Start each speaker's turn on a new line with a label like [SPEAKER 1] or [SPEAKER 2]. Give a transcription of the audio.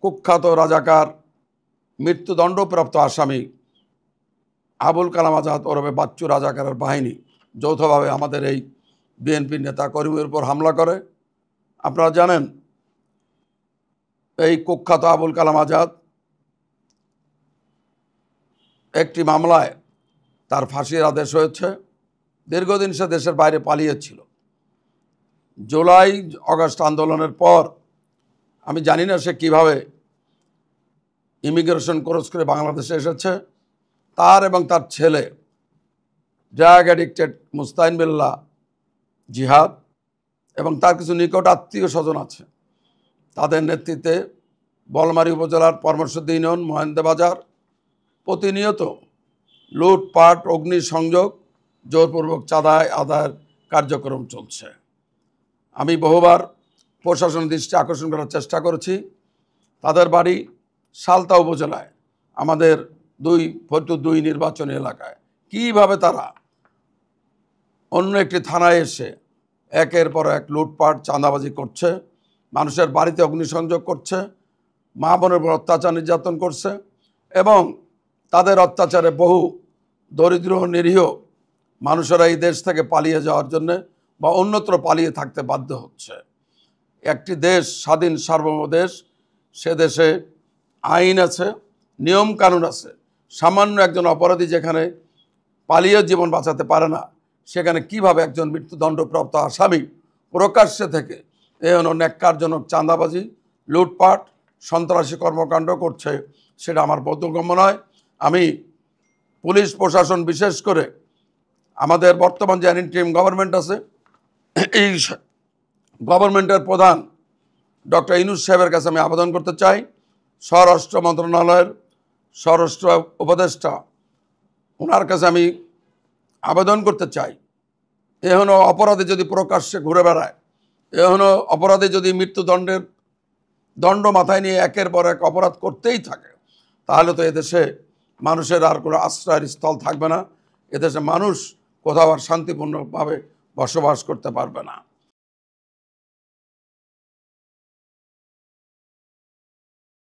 [SPEAKER 1] কুখ্যাত রাজাকার মৃত্যুদণ্ডপ্রাপ্ত আসামি আবুল কালাম আজাদ ওরফে বাচ্চু রাজাকারের বাহিনী যৌথভাবে আমাদের এই বিএনপির নেতা কর্মীর উপর হামলা করে। আপনারা জানেন এই কুখ্যাত আবুল কালাম আজাদ একটি মামলায় তার ফাঁসির আদেশ হয়েছে। দীর্ঘদিন সে দেশের বাইরে পালিয়েছিল। জুলাই আগস্ট আন্দোলনের পর আমি জানি না সে কীভাবে ইমিগ্রেশন ক্রস করে বাংলাদেশে এসেছে। তার এবং তার ছেলে ড্রাগ অ্যাডিক্টেড মুস্তাইন বিল্লাহ জিহাদ এবং তার কিছু নিকট আত্মীয় স্বজন আছে, তাদের নেতৃত্বে বলমারী উপজেলার পরামর্শদ ইউনিয়ন মহেন্দ্রবাজার প্রতিনিয়ত লুটপাট, অগ্নিসংযোগ, জোরপূর্বক চাঁদা আদায়ের কার্যক্রম চলছে। আমি বহুবার প্রশাসনের দৃষ্টি আকর্ষণ করার চেষ্টা করেছি। তাদের বাড়ি সালতা উপজেলায়, আমাদের ফরিদপুর 2 নির্বাচনী এলাকায়। কীভাবে তারা অন্য একটি থানায় এসে একের পর এক লুটপাট, চাঁদাবাজি করছে, মানুষের বাড়িতে অগ্নিসংযোগ করছে, মা বোনের উপর অত্যাচার নির্যাতন করছে এবং তাদের অত্যাচারে বহু দরিদ্র নিরীহ মানুষেরা এই দেশ থেকে পালিয়ে যাওয়ার জন্যে বা অন্যত্র পালিয়ে থাকতে বাধ্য হচ্ছে। একটি দেশ, স্বাধীন সার্বভৌম দেশ, সে দেশে আইন আছে, নিয়ম কানুন আছে। সামান্য একজন অপরাধী যেখানে পালিয়ে জীবন বাঁচাতে পারে না, সেখানে কিভাবে একজন মৃত্যুদণ্ডপ্রাপ্ত আসামি প্রকাশ্যে থেকে ন্যাক্কারজনক চাঁদাবাজি, লুটপাট, সন্ত্রাসী কর্মকাণ্ড করছে, সেটা আমার বোধগম্য নয়। আমি পুলিশ প্রশাসন, বিশেষ করে আমাদের বর্তমান যে ইন্টারিম গভর্নমেন্ট আছে, এই গভর্নমেন্টের প্রধান ডক্টর ইউনূস সাহেবের কাছে আমি আবেদন করতে চাই, স্বরাষ্ট্র মন্ত্রণালয়ের স্বরাষ্ট্র উপদেষ্টা, ওনার কাছে আমি আবেদন করতে চাই, এখনও অপরাধী যদি প্রকাশ্যে ঘুরে বেড়ায়, এখনও অপরাধী যদি মৃত্যুদণ্ডের দণ্ড মাথায় নিয়ে একের পর এক অপরাধ করতেই থাকে, তাহলে তো এদেশে মানুষের আর কোনো আশ্রয়ের স্থল থাকবে না। এদেশে মানুষ কোথাও আর শান্তিপূর্ণভাবে বসবাস করতে পারবে না।